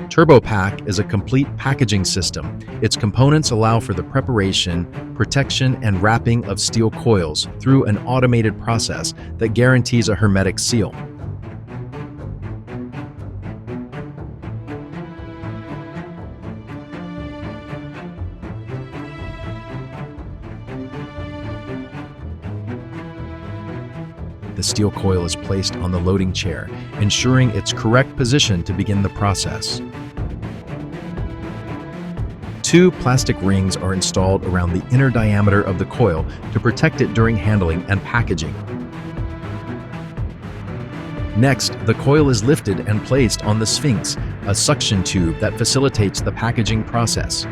Turbopak is a complete packaging system. Its components allow for the preparation, protection, and wrapping of steel coils through an automated process that guarantees a hermetic seal. The steel coil is placed on the loading chair, ensuring its correct position to begin the process. Two plastic rings are installed around the inner diameter of the coil to protect it during handling and packaging. Next, the coil is lifted and placed on the Sphinx, a suction tube that facilitates the packaging process.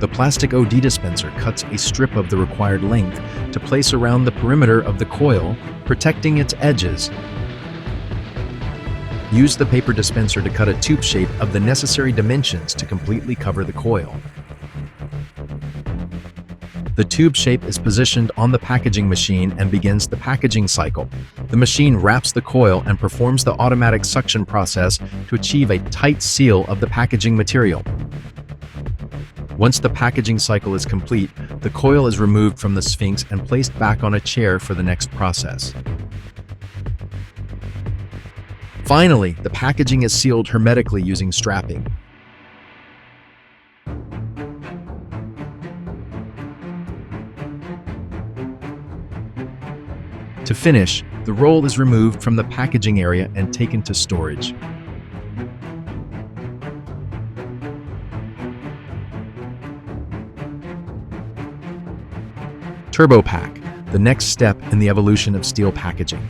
The plastic OD dispenser cuts a strip of the required length to place around the perimeter of the coil, protecting its edges. Use the paper dispenser to cut a tube shape of the necessary dimensions to completely cover the coil. The tube shape is positioned on the packaging machine and begins the packaging cycle. The machine wraps the coil and performs the automatic suction process to achieve a tight seal of the packaging material. Once the packaging cycle is complete, the coil is removed from the Sphinx and placed back on a chair for the next process. Finally, the packaging is sealed hermetically using strapping. To finish, the roll is removed from the packaging area and taken to storage. Turbopak, the next step in the evolution of steel packaging.